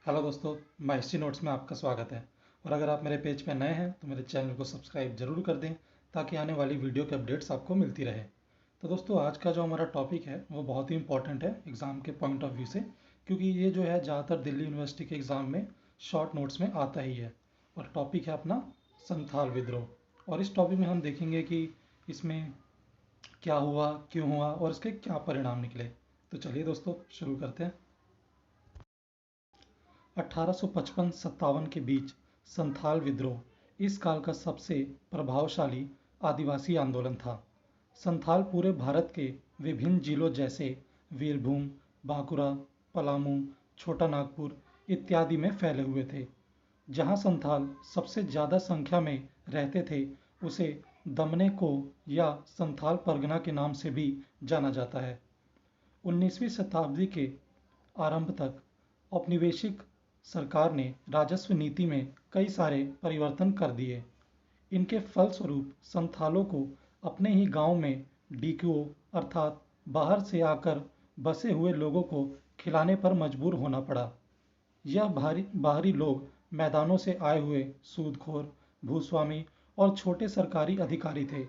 Hello दोस्तों, मैं history notes में आपका स्वागत है। और अगर आप मेरे पेज पे नए हैं तो मेरे चैनल को सब्सक्राइब जरूर कर दें ताकि आने वाली वीडियो के अपडेट्स आपको मिलती रहे। तो दोस्तों, आज का जो हमारा टॉपिक है वो बहुत ही इंपॉर्टेंट है एग्ज़ाम के पॉइंट ऑफ व्यू से, क्योंकि ये जो है ज़्यादातर दिल्ली यूनिवर्सिटी के एग्ज़ाम में शॉर्ट नोट्स में आता ही है। और टॉपिक है अपना संथाल विद्रोह। और इस टॉपिक में हम देखेंगे कि इसमें क्या हुआ, क्यों हुआ और इसके क्या परिणाम निकले। तो चलिए दोस्तों, शुरू करते हैं। 1855-57 के बीच संथाल विद्रोह इस काल का सबसे प्रभावशाली आदिवासी आंदोलन था। संथाल पूरे भारत के विभिन्न जिलों जैसे वीरभूम, बांकुरा, पलामू, छोटा नागपुर इत्यादि में फैले हुए थे। जहां संथाल सबसे ज़्यादा संख्या में रहते थे, उसे दमने को या संथाल परगना के नाम से भी जाना जाता है। 19वीं शताब्दी के आरंभ तक औपनिवेशिक सरकार ने राजस्व नीति में कई सारे परिवर्तन कर दिए। इनके फलस्वरूप संथालों को अपने ही गांव में डीक्यूओ अर्थात बाहर से आकर बसे हुए लोगों को खिलाने पर मजबूर होना पड़ा। यह बाहरी लोग मैदानों से आए हुए सूदखोर, भूस्वामी और छोटे सरकारी अधिकारी थे।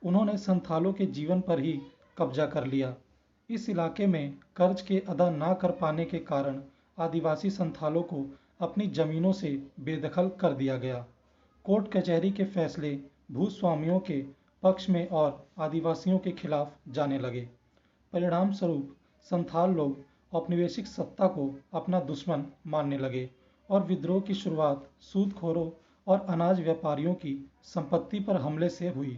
उन्होंने संथालों के जीवन पर ही कब्जा कर लिया। इस इलाके में कर्ज के अदा न कर पाने के कारण आदिवासी संथालों को अपनी जमीनों से बेदखल कर दिया गया। कोर्ट कचहरी के फैसले भूस्वामियों के पक्ष में और आदिवासियों के खिलाफ जाने लगे। परिणाम स्वरूप संथाल लोग औपनिवेशिक सत्ता को अपना दुश्मन मानने लगे और विद्रोह की शुरुआत सूदखोरों और अनाज व्यापारियों की संपत्ति पर हमले से हुई।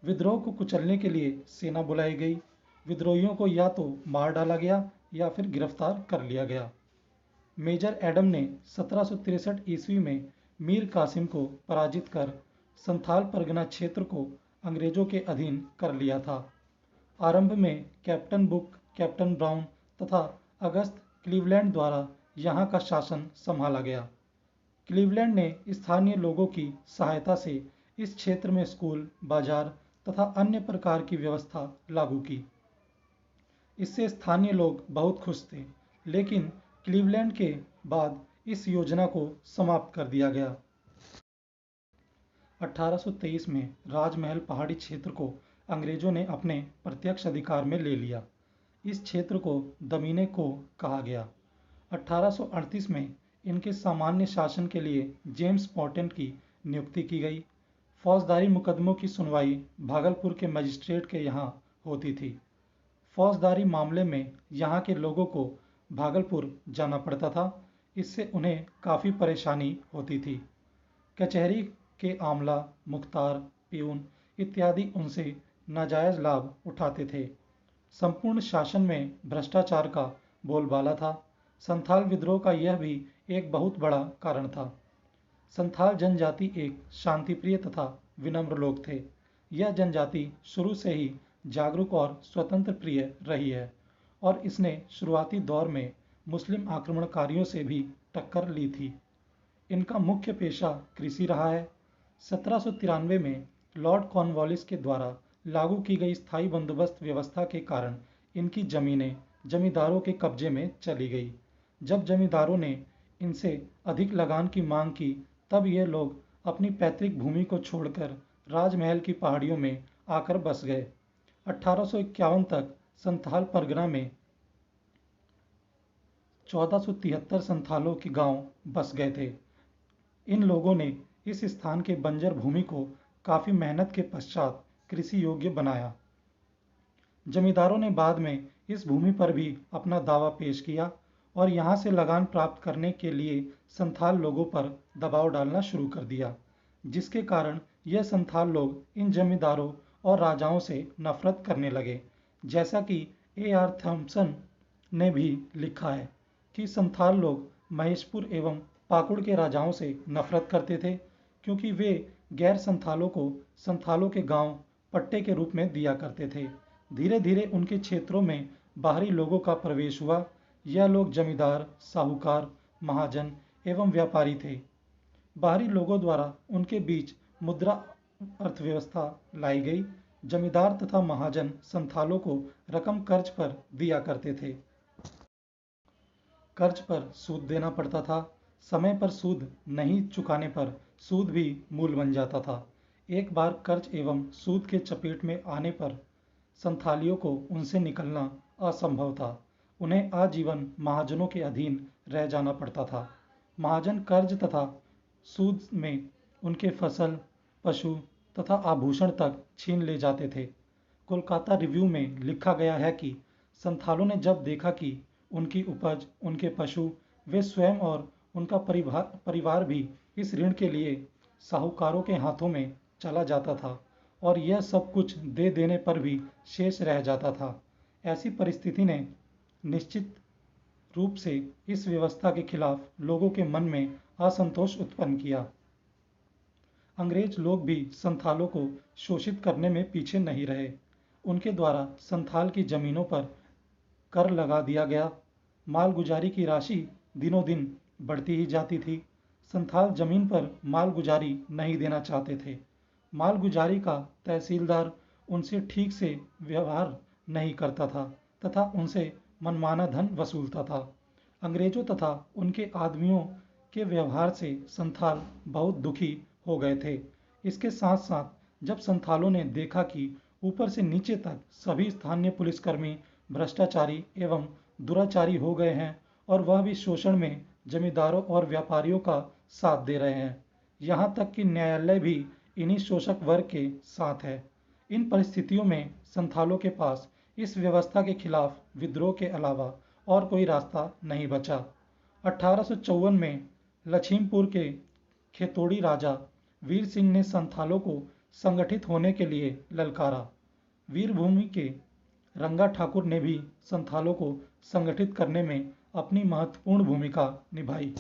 विद्रोह को कुचलने के लिए सेना बुलाई गई। विद्रोहियों को या तो मार डाला गया या फिर गिरफ्तार कर लिया गया। मेजर एडम ने 1763 ईस्वी में मीर कासिम को पराजित कर संथाल परगना क्षेत्र को अंग्रेजों के अधीन कर लिया था। आरंभ में कैप्टन बुक, कैप्टन ब्राउन तथा अगस्त क्लीवलैंड द्वारा यहाँ का शासन संभाला गया। क्लीवलैंड ने स्थानीय लोगों की सहायता से इस क्षेत्र में स्कूल, बाजार तथा अन्य प्रकार की व्यवस्था लागू की। इससे स्थानीय लोग बहुत खुश थे, लेकिन क्लीवलैंड के बाद इस योजना को समाप्त कर दिया गया। 1823 में राजमहल पहाड़ी क्षेत्र को अंग्रेजों ने अपने प्रत्यक्ष अधिकार में ले लिया। इस क्षेत्र को दमीने को कहा गया। 1838 में इनके सामान्य शासन के लिए जेम्स पॉटेंट की नियुक्ति की गई। फौजदारी मुकदमों की सुनवाई भागलपुर के मजिस्ट्रेट के यहाँ होती थी। फौजदारी मामले में यहाँ के लोगों को भागलपुर जाना पड़ता था। इससे उन्हें काफ़ी परेशानी होती थी। कचहरी के आमला, मुख्तार, पियून इत्यादि उनसे नाजायज लाभ उठाते थे। संपूर्ण शासन में भ्रष्टाचार का बोलबाला था। संथाल विद्रोह का यह भी एक बहुत बड़ा कारण था। संथाल जनजाति एक शांतिप्रिय तथा विनम्र लोग थे। यह जनजाति शुरू से ही जागरूक और स्वतंत्र प्रिय रही है और इसने शुरुआती दौर में मुस्लिम आक्रमणकारियों से भी टक्कर ली थी। इनका मुख्य पेशा कृषि रहा है। 1793 में लॉर्ड कॉर्नवालिस के द्वारा लागू की गई स्थायी बंदोबस्त व्यवस्था के कारण इनकी जमीनें जमींदारों के कब्जे में चली गई। जब जमींदारों ने इनसे अधिक लगान की मांग की, तब ये लोग अपनी पैतृक भूमि को छोड़कर राजमहल की पहाड़ियों में आकर बस गए। 1851 तक संथाल परगना में 1473 संथालों के गांव बस गए थे। इन लोगों ने इस स्थान के बंजर भूमि को काफी मेहनत के पश्चात कृषि योग्य बनाया। जमींदारों ने बाद में इस भूमि पर भी अपना दावा पेश किया और यहाँ से लगान प्राप्त करने के लिए संथाल लोगों पर दबाव डालना शुरू कर दिया, जिसके कारण यह संथाल लोग इन जमींदारों और राजाओं से नफरत करने लगे। जैसा कि A.R. थॉम्सन ने भी लिखा है कि संथाल लोग महेशपुर एवं पाकुड़ के राजाओं से नफरत करते थे, क्योंकि वे गैर संथालों को संथालों के गांव पट्टे के रूप में दिया करते थे। धीरे धीरे उनके क्षेत्रों में बाहरी लोगों का प्रवेश हुआ। यह लोग जमींदार, साहूकार, महाजन एवं व्यापारी थे। बाहरी लोगों द्वारा उनके बीच मुद्रा अर्थव्यवस्था लाई गई। जमींदार तथा महाजन संथालों को रकम कर्ज पर दिया करते थे। कर्ज पर सूद देना पड़ता था। समय पर सूद नहीं चुकाने पर सूद भी मूल बन जाता था। एक बार कर्ज एवं सूद के चपेट में आने पर संथालियों को उनसे निकलना असंभव था। उन्हें आजीवन महाजनों के अधीन रह जाना पड़ता था। महाजन कर्ज तथा सूद में उनके फसल, पशु तथा आभूषण तक छीन ले जाते थे। कोलकाता रिव्यू में लिखा गया है कि संथालों ने जब देखा कि उनकी उपज, उनके पशु, वे स्वयं और उनका परिवार भी इस ऋण के लिए साहूकारों के हाथों में चला जाता था और यह सब कुछ दे देने पर भी शेष रह जाता था। ऐसी परिस्थिति ने निश्चित रूप से इस व्यवस्था के खिलाफ लोगों के मन में असंतोष उत्पन्न किया। अंग्रेज लोग भी संथालों को शोषित करने में पीछे नहीं रहे। उनके द्वारा संथाल की जमीनों पर कर लगा दिया गया। मालगुजारी की राशि दिनों दिन बढ़ती ही जाती थी। संथाल जमीन पर मालगुजारी नहीं देना चाहते थे। मालगुजारी का तहसीलदार उनसे ठीक से व्यवहार नहीं करता था तथा उनसे मनमाना धन वसूलता था। अंग्रेजों तथा उनके आदमियों के व्यवहार से संथाल बहुत दुखी हो गए थे। इसके साथ साथ जब संथालों ने देखा कि ऊपर से नीचे तक सभी स्थानीय पुलिसकर्मी भ्रष्टाचारी एवं दुराचारी हो गए हैं और वह भी शोषण में जमींदारों और व्यापारियों का साथ दे रहे हैं, यहाँ तक कि न्यायालय भी इन्हीं शोषक वर्ग के साथ है। इन परिस्थितियों में संथालों के पास इस व्यवस्था के खिलाफ विद्रोह के अलावा और कोई रास्ता नहीं बचा। 1854 में लछीमपुर के खेतोड़ी राजा वीर सिंह ने संथालों को संगठित होने के लिए ललकारा। वीरभूमि के रंगा ठाकुर ने भी संथालों को संगठित करने में अपनी महत्वपूर्ण भूमिका निभाई।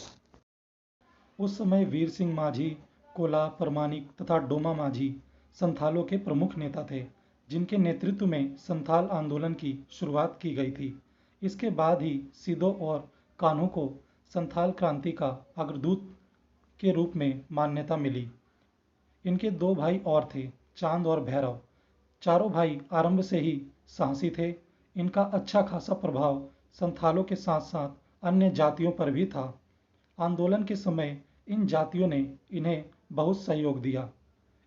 उस समय वीर सिंह माझी, कोला, परमानिक तथा डोमा माझी संथालों के प्रमुख नेता थे, जिनके नेतृत्व में संथाल आंदोलन की शुरुआत की गई थी। इसके बाद ही सिदो और कान्हू को संथाल क्रांति का अग्रदूत के रूप में मान्यता मिली। इनके दो भाई और थे, चांद और भैरव। चारों भाई आरंभ से ही साहसी थे। इनका अच्छा खासा प्रभाव संथालों के साथ साथ अन्य जातियों पर भी था। आंदोलन के समय इन जातियों ने इन्हें बहुत सहयोग दिया।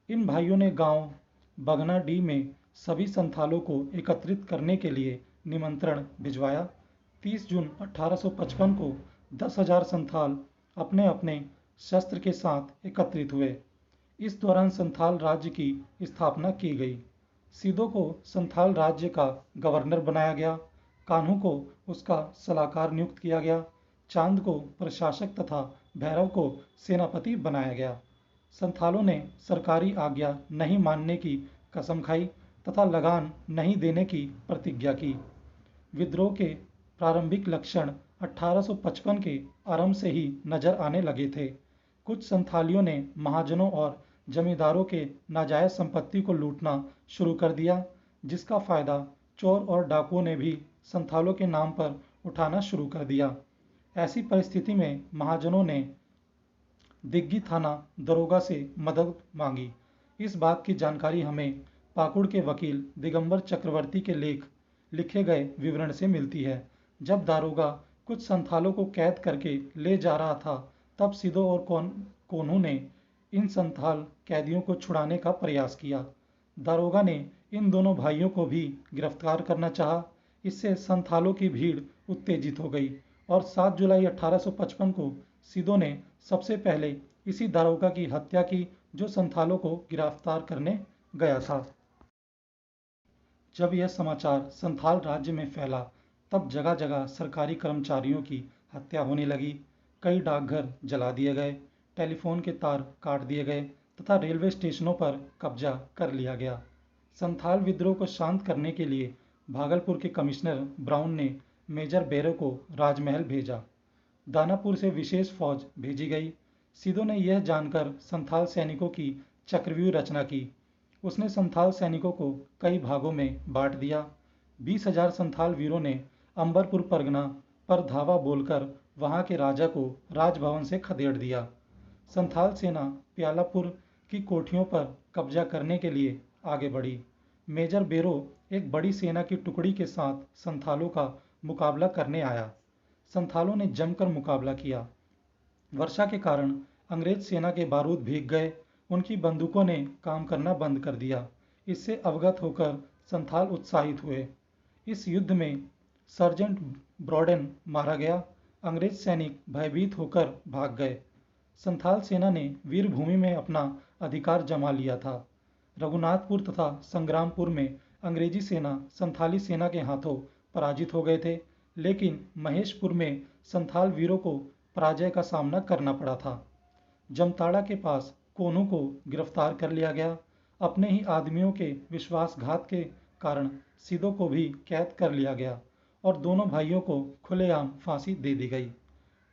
इन भाइयों ने गांव बगनाडीह में सभी संथालों को एकत्रित करने के लिए निमंत्रण भिजवाया। 30 जून 1855 को 10,000 संथाल अपने अपने शस्त्र के साथ एकत्रित हुए। इस दौरान संथाल राज्य की स्थापना की गई। सिदो को संथाल राज्य का गवर्नर बनाया गया। कान्हू को उसका सलाहकार नियुक्त किया गया। चांद को प्रशासक तथा भैरव को सेनापति बनाया गया। संथालों ने सरकारी आज्ञा नहीं मानने की कसम खाई तथा लगान नहीं देने की प्रतिज्ञा की। विद्रोह के प्रारंभिक लक्षण 1855 के आरंभ से ही नजर आने लगे थे। कुछ संथालियों ने महाजनों और जमींदारों के नाजायज संपत्ति को लूटना शुरू कर दिया, जिसका फायदा चोर और डाकुओं ने भी संथालों के नाम पर उठाना शुरू कर दिया। ऐसी परिस्थिति में महाजनों ने दिग्गी थाना दरोगा से मदद मांगी। इस बात की जानकारी हमें पाकुड़ के वकील दिगंबर चक्रवर्ती के लिखे गए विवरण से मिलती है। जब दारोगा कुछ संथालों को कैद करके ले जा रहा था, तब सिदो और कोन्हू ने इन संथाल कैदियों को छुड़ाने का प्रयास किया। दारोगा ने इन दोनों भाइयों को भी गिरफ्तार करना चाहा। इससे संथालों की भीड़ उत्तेजित हो गई और 7 जुलाई 1855 को सिदो ने सबसे पहले इसी दारोगा की हत्या की, जो संथालों को गिरफ्तार करने गया था। जब यह समाचार संथाल राज्य में फैला, तब जगह जगह सरकारी कर्मचारियों की हत्या होने लगी। कई डाकघर जला दिए गए, टेलीफोन के तार काट दिए गए तथा रेलवे स्टेशनों पर कब्जा कर लिया गया। संथाल विद्रोह को शांत करने के लिए भागलपुर के कमिश्नर ब्राउन ने मेजर बेरो को राजमहल भेजा। दानापुर से विशेष फौज भेजी गई। सिदो ने यह जानकर संथाल सैनिकों की चक्रव्यूह रचना की। उसने संथाल सैनिकों को कई भागों में बांट दिया। 20,000 संथाल वीरों ने अंबरपुर परगना पर धावा बोलकर वहां के राजा को राजभवन से खदेड़ दिया। संथाल सेना प्यालापुर की कोठियों पर कब्जा करने के लिए आगे बढ़ी। मेजर बेरो एक बड़ी सेना की टुकड़ी के साथ संथालों का मुकाबला करने आया। संथालों ने जमकर मुकाबला किया। वर्षा के कारण अंग्रेज सेना के बारूद भीग गए, उनकी बंदूकों ने काम करना बंद कर दिया। इससे अवगत होकर संथाल उत्साहित हुए। इस युद्ध में सर्जेंट ब्रॉडेन मारा गया। अंग्रेज सैनिक भयभीत होकर भाग गए। संथाल सेना ने वीरभूमि में अपना अधिकार जमा लिया था। रघुनाथपुर तथा संग्रामपुर में अंग्रेजी सेना संथाली सेना के हाथों पराजित हो गए थे, लेकिन महेशपुर में संथाल वीरों को पराजय का सामना करना पड़ा था। जमताड़ा के पास कोनू को गिरफ्तार कर लिया गया। अपने ही आदमियों के विश्वासघात के कारण सिदो को भी कैद कर लिया गया और दोनों भाइयों को खुलेआम फांसी दे दी गई।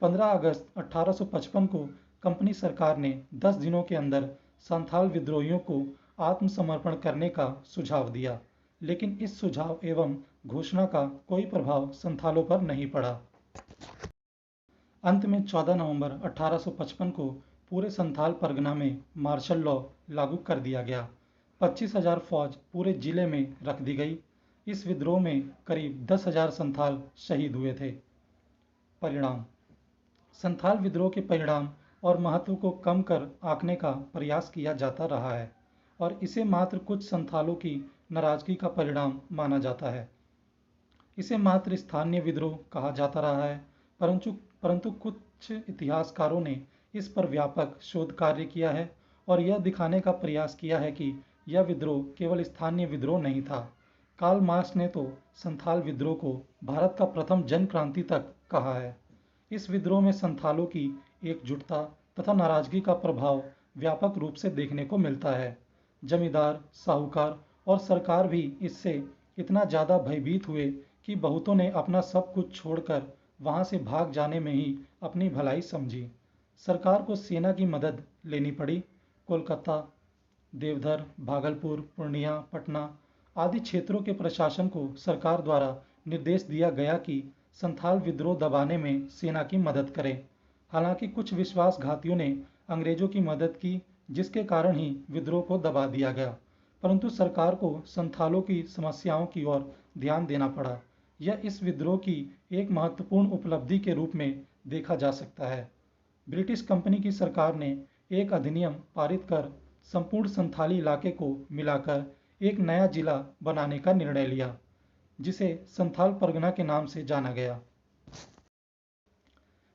15 अगस्त 1855 को कंपनी सरकार ने 10 दिनों के अंदर संथाल विद्रोहियों को आत्मसमर्पण करने का सुझाव दिया, लेकिन इस सुझाव एवं घोषणा का कोई प्रभाव संथालों पर नहीं पड़ा। अंत में 14 नवंबर 1855 को पूरे संथाल परगना में मार्शल लॉ लागू कर दिया गया। 25,000 फौज पूरे जिले में रख दी गई। इस विद्रोह में करीब 10,000 संथाल शहीद हुए थे। परिणाम। संथाल विद्रोह के परिणाम और महत्व को कम कर आंकने का प्रयास किया जाता रहा है और इसे मात्र कुछ संथालों की नाराजगी का परिणाम माना जाता है। इसे मात्र स्थानीय विद्रोह कहा जाता रहा है, परंतु कुछ इतिहासकारों ने इस पर व्यापक शोध कार्य किया है और यह दिखाने का प्रयास किया है कि यह विद्रोह केवल स्थानीय विद्रोह नहीं था। कार्ल मार्क्स ने तो संथाल विद्रोह को भारत का प्रथम जन क्रांति तक कहा है। इस विद्रोह में संथालों की एकजुटता तथा नाराजगी का प्रभाव व्यापक रूप से देखने को मिलता है। जमींदार, साहूकार और सरकार भी इससे इतना ज़्यादा भयभीत हुए कि बहुतों ने अपना सब कुछ छोड़कर वहां से भाग जाने में ही अपनी भलाई समझी। सरकार को सेना की मदद लेनी पड़ी। कोलकाता, देवधर, भागलपुर, पूर्णिया, पटना आदि क्षेत्रों के प्रशासन को सरकार द्वारा निर्देश दिया गया कि संथाल विद्रोह दबाने में सेना की मदद करें। हालांकि कुछ विश्वासघातियों ने अंग्रेजों की मदद की, जिसके कारण ही विद्रोह को दबा दिया गया, परंतु सरकार को संथालों की समस्याओं की ओर ध्यान देना पड़ा। यह इस विद्रोह की एक महत्वपूर्ण उपलब्धि के रूप में देखा जा सकता है। ब्रिटिश कंपनी की सरकार ने एक अधिनियम पारित कर संपूर्ण संथाली इलाके को मिलाकर एक नया जिला बनाने का निर्णय लिया, जिसे संथाल परगना के नाम से जाना गया।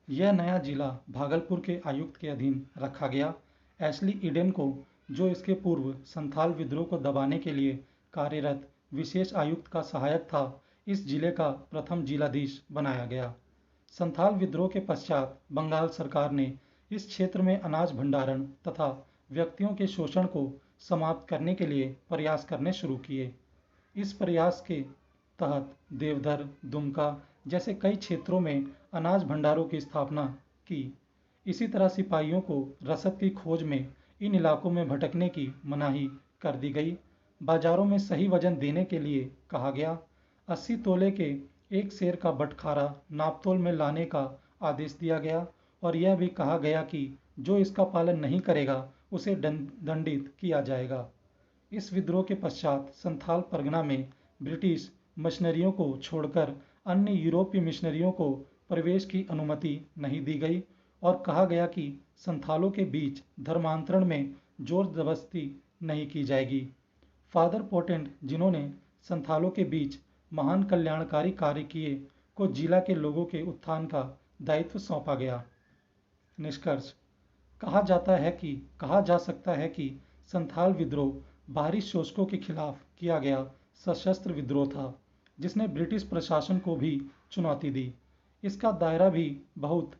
यह नया जिला भागलपुर के आयुक्त के अधीन रखा गया। एशली ईडेन को, जो इसके पूर्व संथाल विद्रोह को दबाने के लिए कार्यरत विशेष आयुक्त का सहायक था, इस जिले का प्रथम जिलाधीश बनाया गया। संथाल विद्रोह के पश्चात बंगाल सरकार ने इस क्षेत्र में अनाज भंडारण तथा व्यक्तियों के शोषण को समाप्त करने के लिए प्रयास करने शुरू किए। इस प्रयास के तहत देवधर, दुमका जैसे कई क्षेत्रों में अनाज भंडारों की स्थापना की। इसी तरह सिपाहियों को रसद की खोज में इन इलाकों में भटकने की मनाही कर दी गई। बाजारों में सही वजन देने के लिए कहा गया। 80 तोले के एक सेर का बटखारा नापतोल में लाने का आदेश दिया गया और यह भी कहा गया कि जो इसका पालन नहीं करेगा उसे दंडित किया जाएगा। इस विद्रोह के पश्चात संथाल परगना में ब्रिटिश मिशनरियों को छोड़कर अन्य यूरोपीय मिशनरियों को प्रवेश की अनुमति नहीं दी गई और कहा गया कि संथालों के बीच धर्मांतरण में जोर जबरदस्ती नहीं की जाएगी। फादर पोटेंट, जिन्होंने संथालों के बीच महान कल्याणकारी कार्य किए, को जिला के लोगों के उत्थान का दायित्व सौंपा गया। निष्कर्ष। कहा जा सकता है कि संथाल विद्रोह बाहरी शोषकों के खिलाफ किया गया सशस्त्र विद्रोह था, जिसने ब्रिटिश प्रशासन को भी चुनौती दी। इसका दायरा भी बहुत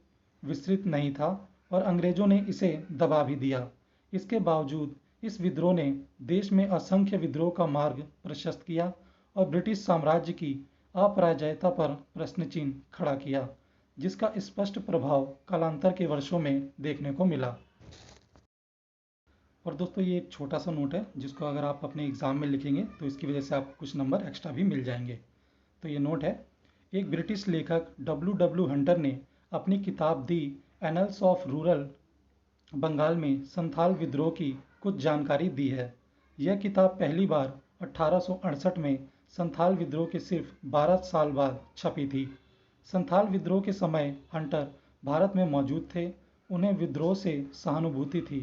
विस्तृत नहीं था और अंग्रेजों ने इसे दबा भी दिया। इसके बावजूद इस विद्रोह ने देश में असंख्य विद्रोह का मार्ग प्रशस्त किया और ब्रिटिश साम्राज्य की अपराजयता पर प्रश्न चिन्ह खड़ा किया, जिसका स्पष्ट प्रभाव कालांतर के वर्षों में देखने को मिला। और दोस्तों, ये एक छोटा सा नोट है जिसको अगर आप अपने एग्जाम में लिखेंगे तो इसकी वजह से आपको कुछ नंबर एक्स्ट्रा भी मिल जाएंगे। तो ये नोट है, एक ब्रिटिश लेखक W. हंटर ने अपनी किताब दी एनल्स ऑफ रूरल बंगाल में संथाल विद्रोह की कुछ जानकारी दी है। यह किताब पहली बार 1868 में संथाल विद्रोह के सिर्फ 12 साल बाद छपी थी। संथाल विद्रोह के समय हंटर भारत में मौजूद थे। उन्हें विद्रोह से सहानुभूति थी।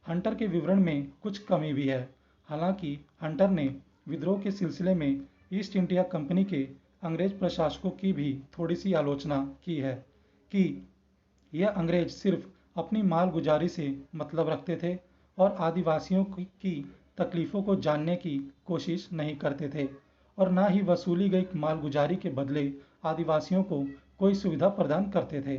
हंटर के विवरण में कुछ कमी भी है। हालांकि हंटर ने विद्रोह के सिलसिले में ईस्ट इंडिया कंपनी के अंग्रेज प्रशासकों की भी थोड़ी सी आलोचना की है कि यह अंग्रेज सिर्फ अपनी मालगुजारी से मतलब रखते थे और आदिवासियों की तकलीफ़ों को जानने की कोशिश नहीं करते थे और ना ही वसूली गई मालगुजारी के बदले आदिवासियों को कोई सुविधा प्रदान करते थे।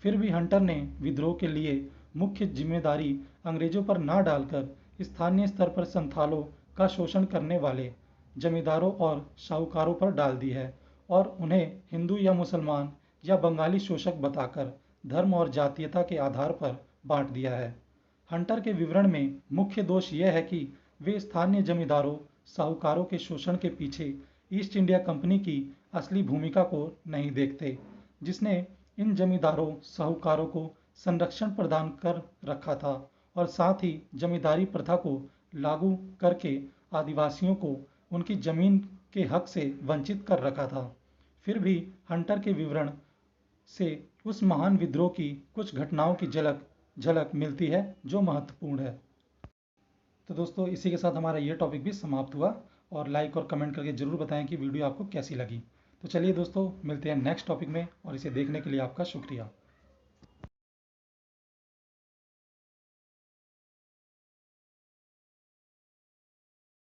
फिर भी हंटर ने विद्रोह के लिए मुख्य जिम्मेदारी अंग्रेजों पर ना डालकर स्थानीय स्तर पर संथालों का शोषण करने वाले जमींदारों और साहूकारों पर डाल दी है और उन्हें हिंदू या मुसलमान या बंगाली शोषक बताकर धर्म और जातीयता के आधार पर बांट दिया है। हंटर के विवरण में मुख्य दोष यह है कि वे स्थानीय जमींदारों साहूकारों के शोषण के पीछे ईस्ट इंडिया कंपनी की असली भूमिका को नहीं देखते, जिसने इन जमींदारों साहूकारों को संरक्षण प्रदान कर रखा था और साथ ही जमींदारी प्रथा को लागू करके आदिवासियों को उनकी जमीन के हक से वंचित कर रखा था। फिर भी हंटर के विवरण से उस महान विद्रोह की कुछ घटनाओं की झलक मिलती है जो महत्वपूर्ण है। तो दोस्तों, इसी के साथ हमारा ये टॉपिक भी समाप्त हुआ और लाइक और कमेंट करके ज़रूर बताएं कि वीडियो आपको कैसी लगी। तो चलिए दोस्तों, मिलते हैं नेक्स्ट टॉपिक में और इसे देखने के लिए आपका शुक्रिया।